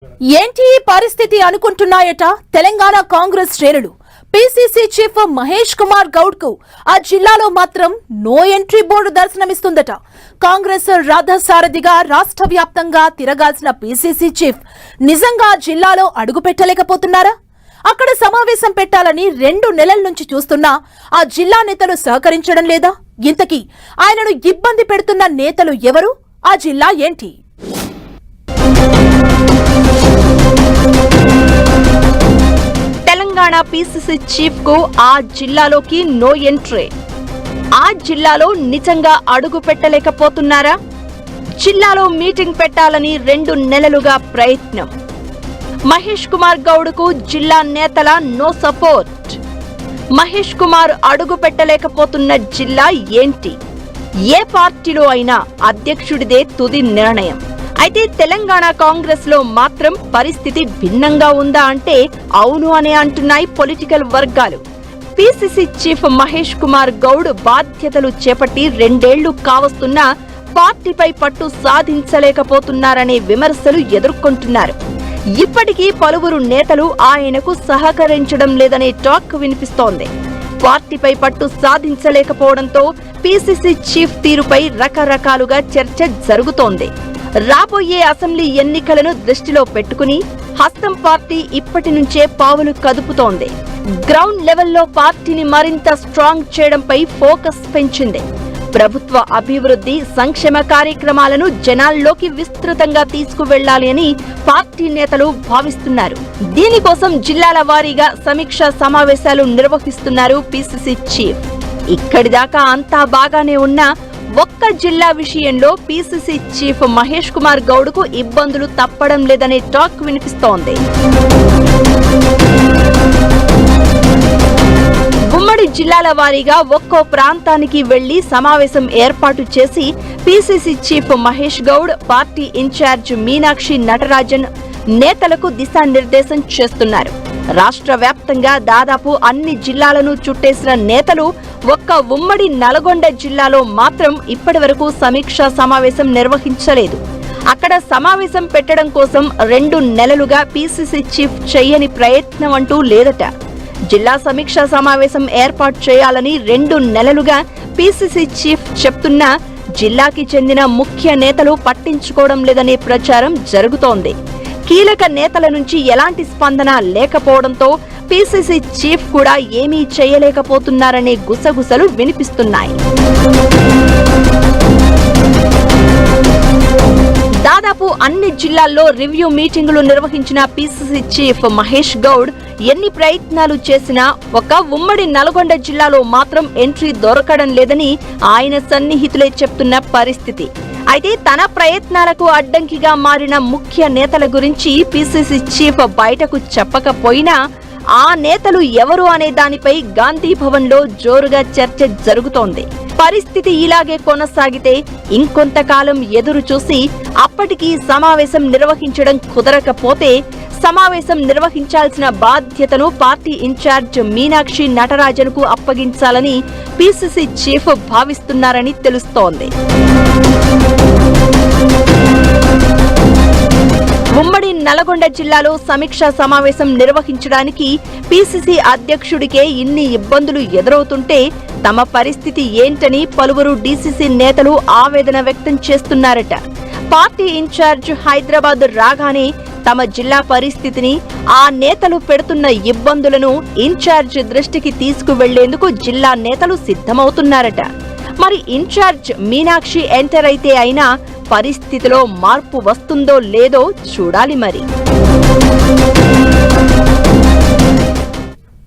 ఏంటి పరిస్థితి అనుకుంటున్నాయట తెలంగాణ కాంగ్రెస్ శ్రేణులు. పీసీసీ చీఫ్ మహేష్ కుమార్ గౌడ్ కు ఆ జిల్లాలో మాత్రం నో ఎంట్రీ బోర్డు దర్శనమిస్తుందట. కాంగ్రెస్ రథసారథిగా రాష్ట్ర వ్యాప్తంగా తిరగాల్సిన పీసీసీ చీఫ్ నిజంగా జిల్లాలో అడుగు పెట్టలేకపోతున్నారా? అక్కడ సమావేశం పెట్టాలని 2 నెలల నుంచి చూస్తున్నా ఆ జిల్లా నేతలు సహకరించడం లేదా? ఇంతకీ ఆయనను ఇబ్బంది పెడుతున్న నేతలు ఎవరు? ఆ జిల్లా ఏంటి? తెలంగాణ పీసీసీ చీఫ్ కు ఆ జిల్లాలోకి నో ఎంట్రీ. ఆ జిల్లాలో నిజంగా అడుగు పెట్టలేకపోతున్నారా? జిల్లాలో మీటింగ్ పెట్టాలని 2 నెలలుగా ప్రయత్నం. మహేష్ కుమార్ గౌడ్ కు జిల్లా నేతల నో సపోర్ట్. మహేష్ కుమార్ అడుగు పెట్టలేకపోతున్న జిల్లా ఏంటి? ఏ పార్టీలో అయినా అధ్యక్షుడిదే తుది నిర్ణయం. అయితే తెలంగాణ కాంగ్రెస్ లో మాత్రం పరిస్థితి భిన్నంగా ఉందా అంటే అవును అనే అంటున్నాయి పొలిటికల్ వర్గాలు. పీసీసీ చీఫ్ మహేష్ కుమార్ గౌడ్ బాధ్యతలు చేపట్టి 2 ఏళ్లు కావస్తున్నా పార్టీపై పట్టు సాధించలేకపోతున్నారనే విమర్శలు ఎదుర్కొంటున్నారు. ఇప్పటికీ పలువురు నేతలు ఆయనకు సహకరించడం లేదనే టాక్ వినిపిస్తోంది. పార్టీపై పట్టు సాధించలేకపోవడంతో పీసీసీ చీఫ్ తీరుపై రకరకాలుగా చర్చ జరుగుతోంది. రాబోయే అసెంబ్లీ ఎన్నికలను దృష్టిలో పెట్టుకుని హస్తం పార్టీ ఇప్పటి నుంచే పావులు కదుపుతోంది. గ్రౌండ్ లెవెల్లో పార్టీని మరింత స్ట్రాంగ్ చేయడంపై ఫోకస్ పెంచింది. ప్రభుత్వ అభివృద్ధి సంక్షేమ కార్యక్రమాలను జనాల్లోకి విస్తృతంగా తీసుకువెళ్లాలి అని పార్టీ నేతలు భావిస్తున్నారు. దీనికోసం జిల్లాల వారీగా సమీక్షా సమావేశాలు నిర్వహిస్తున్నారు పీసీసీ చీఫ్. ఇక్కడిదాకా అంతా బాగానే ఉన్నా ఒక్క జిల్లా విషయంలో పీసీసీ చీఫ్ మహేష్ కుమార్ గౌడ్ కు ఇబ్బందులు తప్పడం లేదనే టాక్ వినిపిస్తోంది. ఉమ్మడి జిల్లాల వారీగా ఒక్కో ప్రాంతానికి వెళ్లి సమావేశం ఏర్పాటు చేసి PCC chief Mahesh Goud, party incharge Meenakshi Natarajan నేతలకు దిశానిర్దేశం చేస్తున్నారు. రాష్ట్ర వ్యాప్తంగా దాదాపు అన్ని జిల్లాలను చుట్టేసిన నేతలు ఒక్క ఉమ్మడి నల్గొండ జిల్లాలో మాత్రం ఇప్పటివరకు సమీక్షా సమావేశం నిర్వహించలేదు. అక్కడ సమావేశం పెట్టడం కోసం 2 నెలలుగా పీసీసీ చీఫ్ చెయ్యని ప్రయత్నం అంటూ లేదట. జిల్లా సమీక్షా సమావేశం ఏర్పాటు చేయాలని 2 నెలలుగా పీసీసీ చీఫ్ చెప్తున్నా జిల్లాకి చెందిన ముఖ్య నేతలు పట్టించుకోవడం లేదనే ప్రచారం జరుగుతోంది. కీలక నేతల నుంచి ఎలాంటి స్పందన లేకపోవడంతో పీసీసీ చీఫ్ కూడా ఏమీ చేయలేకపోతున్నారనే గుసగుసలు వినిపిస్తున్నాయి. దాదాపు అన్ని జిల్లాల్లో రివ్యూ మీటింగులు నిర్వహించిన పీసీసీ చీఫ్ మహేష్ గౌడ్ ఎన్ని ప్రయత్నాలు చేసినా ఒక ఉమ్మడి నల్గొండ జిల్లాలో మాత్రం ఎంట్రీ దొరకడం లేదని ఆయన సన్నిహితులే చెప్తున్న పరిస్థితి. అయితే తన ప్రయత్నాలకు అడ్డంకిగా మారిన ముఖ్య నేతల గురించి పీసీసీ చీఫ్ బయటకు చెప్పకపోయినా ఆ నేతలు ఎవరు అనే దానిపై గాంధీ భవన్ లో జోరుగా చర్చ జరుగుతోంది. పరిస్థితి ఇలాగే కొనసాగితే ఇంకొంతకాలం ఎదురు చూసి అప్పటికి సమావేశం నిర్వహించడం కుదరకపోతే సమావేశం నిర్వహించాల్సిన బాధ్యతను పార్టీ ఇన్ఛార్జ్ మీనాక్షి నటరాజన్ కు అప్పగించాలని పీసీసీ చీఫ్ భావిస్తున్నారని తెలుస్తోంది. ఉమ్మడి నల్గొండ జిల్లాలో సమీక్షా సమావేశం నిర్వహించడానికి పీసీసీ అధ్యక్షుడికే ఇన్ని ఇబ్బందులు ఎదురవుతుంటే తమ పరిస్థితి ఏంటని పలువురు డీసీసీ నేతలు ఆవేదన వ్యక్తం చేస్తున్నారట. పార్టీ ఇన్ఛార్జ్ హైదరాబాద్ రాగానే తమ జిల్లా పరిస్థితిని, ఆ నేతలు పెడుతున్న ఇబ్బందులను ఇన్ఛార్జ్ దృష్టికి తీసుకువెళ్లేందుకు జిల్లా నేతలు సిద్ధమవుతున్నారట. మరి ఇన్ఛార్జ్ మీనాక్షి ఎంటర్ అయితే అయినా పరిస్థితిలో మార్పు వస్తుందో లేదో చూడాలి మరి.